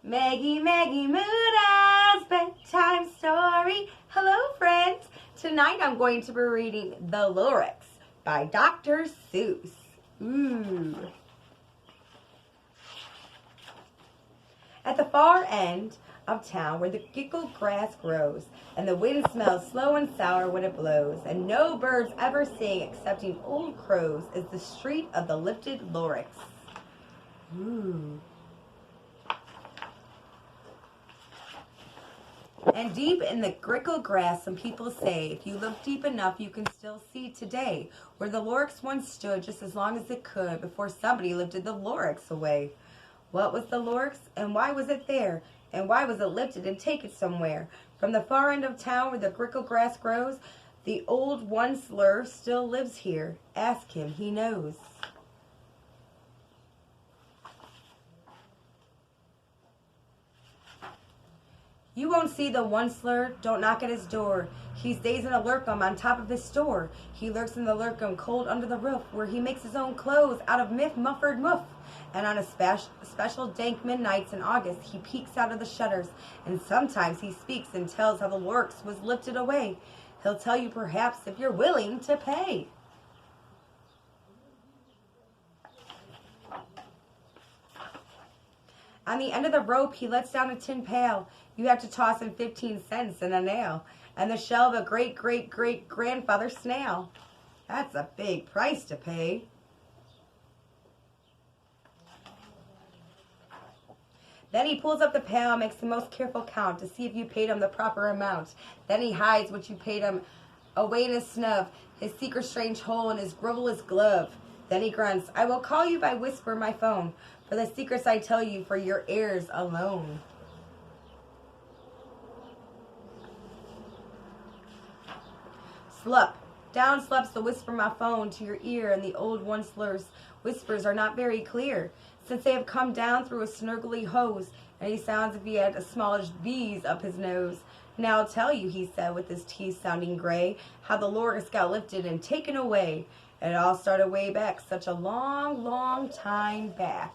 Maggie Mooda's bedtime story. Hello, friends. Tonight I'm going to be reading The Lorax by Dr. Seuss. Ooh. At the far end of town where the giggle grass grows, and the wind smells slow and sour when it blows, and no birds ever sing excepting old crows, is the street of the lifted Lorax. Ooh. And deep in the grickle grass, some people say, if you look deep enough, you can still see today where the Lorax once stood just as long as it could before somebody lifted the Lorax away. What was the Lorax, and why was it there? And why was it lifted and taken somewhere? From the far end of town where the grickle grass grows, the old one-slur still lives here. Ask him, he knows. You won't see the one-slur, don't knock at his door. He stays in a lurkum on top of his store. He lurks in the lurkum cold under the roof, where he makes his own clothes out of mufford muff. And on a special dank midnights in August, he peeks out of the shutters, and sometimes he speaks and tells how the Lorax was lifted away. He'll tell you perhaps if you're willing to pay. On the end of the rope, he lets down a tin pail. You have to toss in 15 cents and a nail, and the shell of a great-great-great-grandfather snail. That's a big price to pay. Then he pulls up the pail and makes the most careful count to see if you paid him the proper amount. Then he hides what you paid him away in his snub, his secret strange hole in his grovelous glove. Then he grunts, I will call you by whisper my phone, for the secrets I tell you for your ears alone. Slup. Down slups the whisper my phone to your ear, and the old one-slur's whispers are not very clear, since they have come down through a snurgly hose, and he sounds if he had a smallish bees up his nose. Now I'll tell you, he said with his teeth sounding gray, how the Lorax got lifted and taken away. It all started way back, such a long, long time back.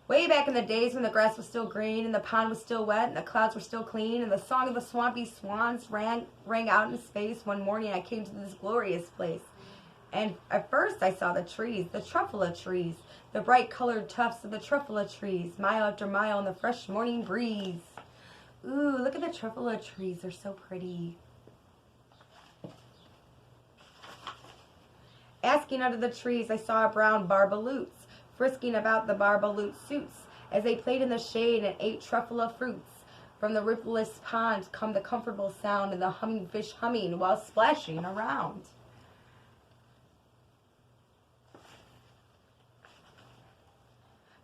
Way back in the days when the grass was still green, and the pond was still wet, and the clouds were still clean, and the song of the swampy swans rang out in space, one morning I came to this glorious place. And at first I saw the trees, the truffula trees, the bright-colored tufts of the truffula trees, mile after mile in the fresh morning breeze. Ooh, look at the truffula trees, they're so pretty. Asking under the trees, I saw a brown barbaloots, frisking about the barbaloot suits, as they played in the shade and ate truffula fruits. From the rippleless pond come the comfortable sound and the humming fish humming while splashing around.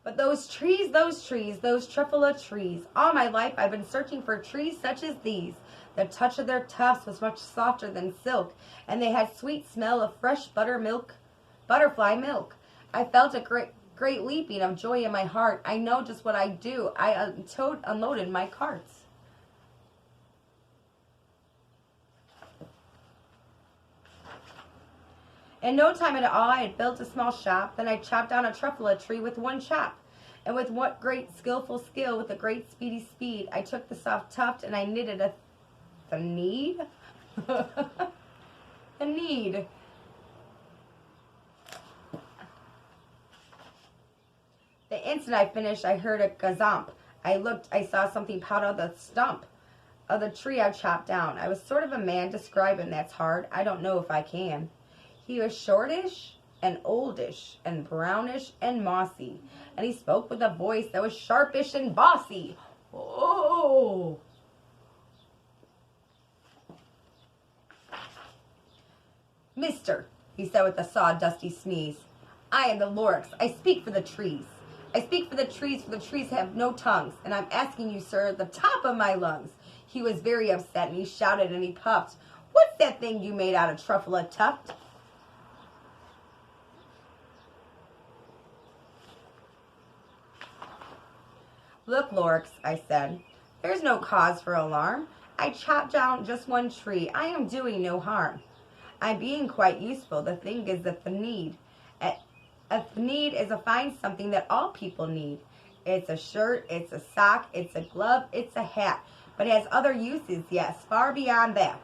But those trees, those truffula trees, all my life I've been searching for trees such as these. The touch of their tufts was much softer than silk, and they had sweet smell of fresh butterfly milk. I felt a great leaping of joy in my heart. I know just what I do. I unloaded my carts. In no time at all, I had built a small shop. Then I chopped down a truffula tree with one chop. And with what great skillful skill, with a great speedy speed, I took the soft tuft and I knitted the need? The need. The instant I finished, I heard a gazomp. I looked, I saw something pout out of the stump of the tree I chopped down. I was sort of a man, describe him, that's hard. I don't know if I can. He was shortish and oldish and brownish and mossy, and he spoke with a voice that was sharpish and bossy. Oh! Mister, he said with a sawdusty sneeze, I am the Lorax. I speak for the trees. I speak for the trees have no tongues, and I'm asking you, sir, at the top of my lungs. He was very upset, and he shouted and he puffed. What's that thing you made out of truffula tuft? Look, Lorax, I said, there's no cause for alarm. I chopped down just one tree. I am doing no harm. I'm being quite useful. The thing is that the need. A, a need is a find something that all people need. It's a shirt, it's a sock, it's a glove, it's a hat. But it has other uses, yes, far beyond that.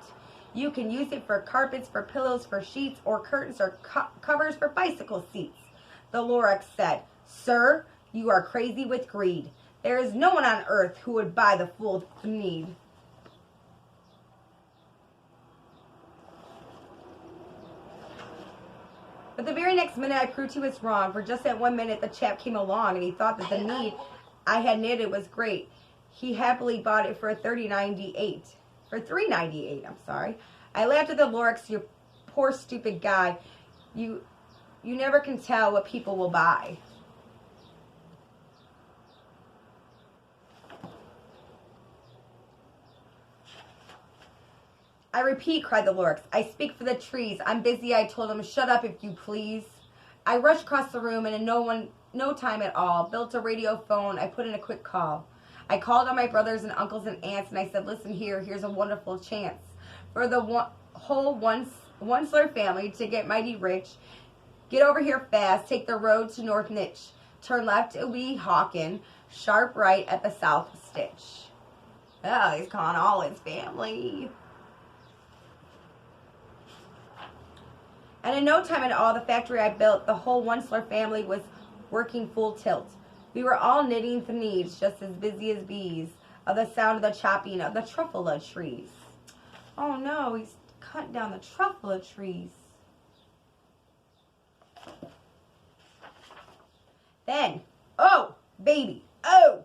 You can use it for carpets, for pillows, for sheets, or curtains, or covers for bicycle seats. The Lorax said, "Sir, you are crazy with greed. There is no one on earth who would buy the full need." But the very next minute I proved he was wrong, for just at 1 minute the chap came along and he thought that the need I had knitted was great. He happily bought it for $3.98. For $3.98, I'm sorry. I laughed at the Lorax, "You poor stupid guy. You never can tell what people will buy." "I repeat," cried the Lorax, "I speak for the trees. I'm busy," I told him. "Shut up, if you please." I rushed across the room and in no time at all built a radio phone. I put in a quick call. I called on my brothers and uncles and aunts and I said, "Listen here, here's a wonderful chance for the whole Onceler family to get mighty rich. Get over here fast. Take the road to North Niche. Turn left at Weehawken. Sharp right at the South Stitch." Oh, he's calling all his family. And in no time at all, the factory I built, the whole Onceler family was working full tilt. We were all knitting the needs, just as busy as bees, of the sound of the chopping of the truffula trees. Oh no, he's cutting down the truffula trees. Then, oh, baby, oh,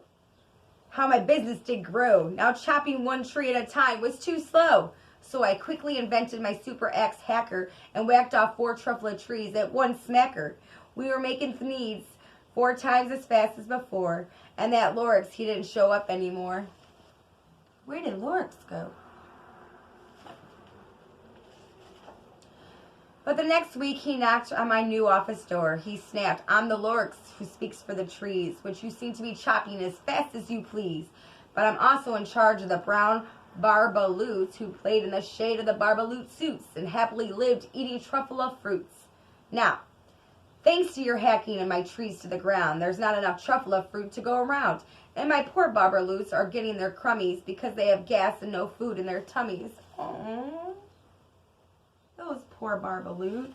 how my business did grow. Now chopping one tree at a time was too slow. So I quickly invented my super axe hacker and whacked off 4 truffula trees at one smacker. We were making needs 4 times as fast as before, and that Lorax, he didn't show up anymore. Where did Lorax go? But the next week he knocked on my new office door. He snapped, "I'm the Lorax who speaks for the trees, which you seem to be chopping as fast as you please. But I'm also in charge of the brown Barbaloots who played in the shade of the Barbaloot suits and happily lived eating truffula fruits. Now, thanks to your hacking and my trees to the ground, there's not enough truffula fruit to go around, and my poor Barbaloots are getting their crummies because they have gas and no food in their tummies." Aww. Those poor Barbaloots.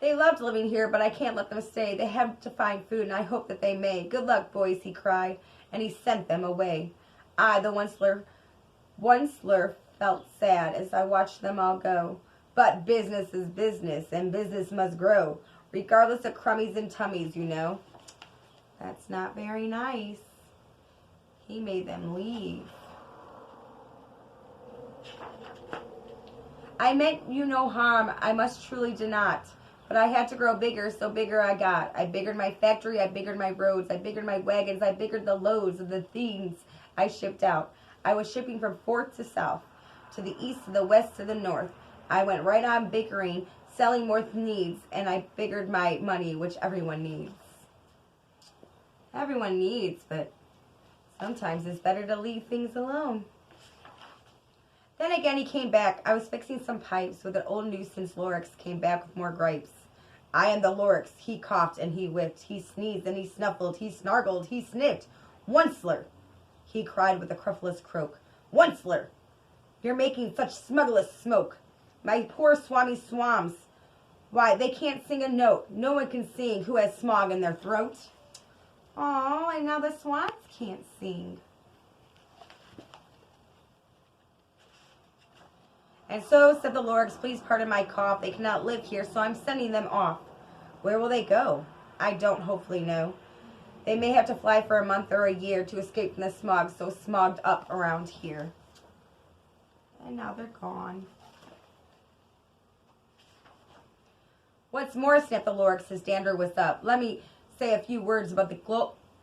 "They loved living here, but I can't let them stay. They have to find food, and I hope that they may. Good luck, boys," he cried, and he sent them away. I, the Onceler, felt sad as I watched them all go. But business is business, and business must grow, regardless of crummies and tummies, you know. That's not very nice. He made them leave. "I meant you no harm, I must truly did not. But I had to grow bigger, so bigger I got. I biggered my factory, I biggered my roads, I biggered my wagons, I biggered the loads of the things I shipped out. I was shipping from north to south, to the east, to the west, to the north. I went right on bickering, selling more needs, and I biggered my money, which everyone needs." Everyone needs, but sometimes it's better to leave things alone. Then again he came back. I was fixing some pipes with an old nuisance. Lorax came back with more gripes. "I am the Lorax." He coughed and he whiffed. He sneezed and he snuffled. He snargled. He sniffed. "Onceler," he cried with a cruffless croak. "Onceler, you're making such smuggless smoke. My poor Swami Swams. Why, they can't sing a note. No one can sing who has smog in their throat." Oh, and now the swans can't sing. "And so," said the Lorax, "please pardon my cough. They cannot live here, so I'm sending them off." "Where will they go?" "I don't hopefully know. They may have to fly for a month or a year to escape from the smog so smogged up around here." And now they're gone. "What's more," snapped the Lorax as dander was up, "let me say a few words about the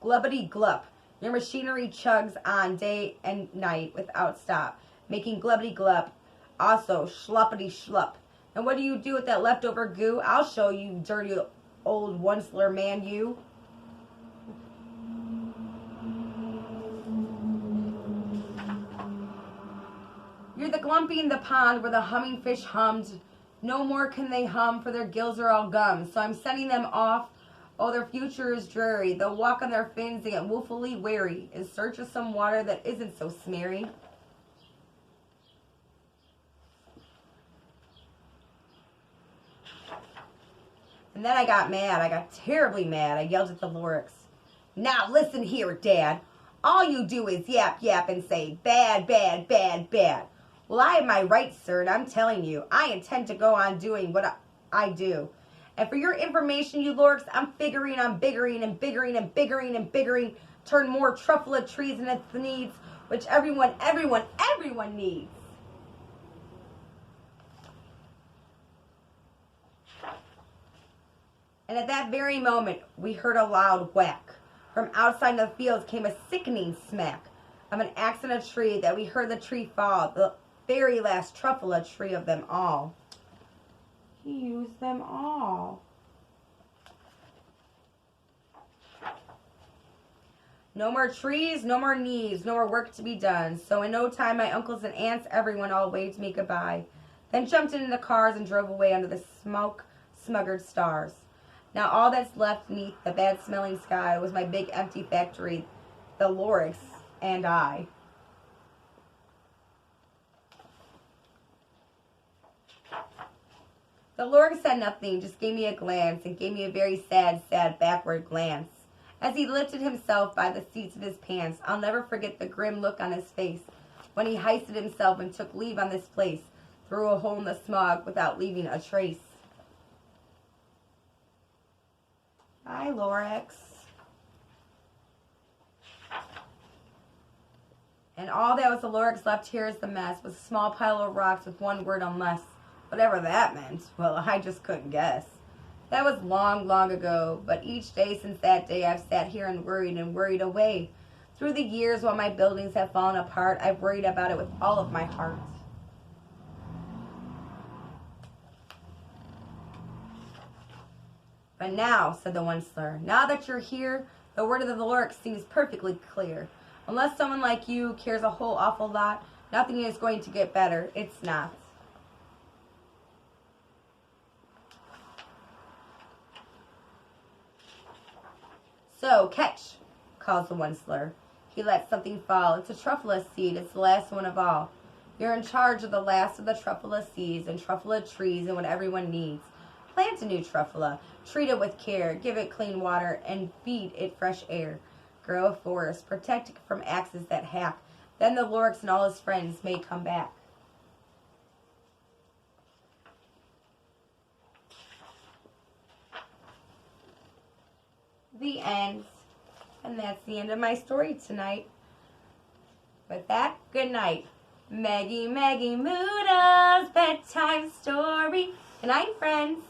glubbity glup. Your machinery chugs on day and night without stop, making glubbity glup. Also, schluppity schlup. And what do you do with that leftover goo? I'll show you, dirty old Onceler man, you." You're the glumpy in the pond where the humming fish hummed. No more can they hum, for their gills are all gum. So I'm sending them off. Oh, their future is dreary. They'll walk on their fins and get woefully weary in search of some water that isn't so smeary. And then I got mad. I got terribly mad. I yelled at the Lorax. Now listen here, Dad. All you do is yap, yap, and say, bad, bad, bad, bad. Well, I have my rights, sir, and I'm telling you, I intend to go on doing what I do. And for your information, you Lorax, I'm figuring on biggering and biggering and biggering and biggering, turn more truffula trees into needs, which everyone needs. And at that very moment, we heard a loud whack. From outside the fields came a sickening smack of an axe in a tree that we heard the tree fall, the very last truffula tree of them all. He used them all. No more trees, no more needs, no more work to be done. So in no time, my uncles and aunts, everyone all waved me goodbye, then jumped into the cars and drove away under the smoke-smuggered stars. Now all that's left beneath the bad-smelling sky was my big empty factory, the Lorax, and I. The Lorax said nothing, just gave me a glance, and gave me a very sad, sad backward glance. As he lifted himself by the seats of his pants, I'll never forget the grim look on his face when he hoisted himself and took leave on this place, through a hole in the smog without leaving a trace. Bye, Lorax. And all that was the Lorax left here is the mess, with a small pile of rocks with one word unless. Whatever that meant, well, I just couldn't guess. That was long, long ago, but each day since that day I've sat here and worried away. Through the years while my buildings have fallen apart, I've worried about it with all of my heart. But now, said the Onceler, now that you're here, the word of the Lorax seems perfectly clear. Unless someone like you cares a whole awful lot, nothing is going to get better. It's not. So, catch, calls the Onceler. He lets something fall. It's a truffula seed. It's the last one of all. You're in charge of the last of the truffula seeds and truffula trees and what everyone needs. Plant a new truffula. Treat it with care. Give it clean water and feed it fresh air. Grow a forest. Protect it from axes that hack. Then the Lorax and all his friends may come back. The end. And that's the end of my story tonight. With that, good night. Maggie Muda's bedtime story. Good night, friends.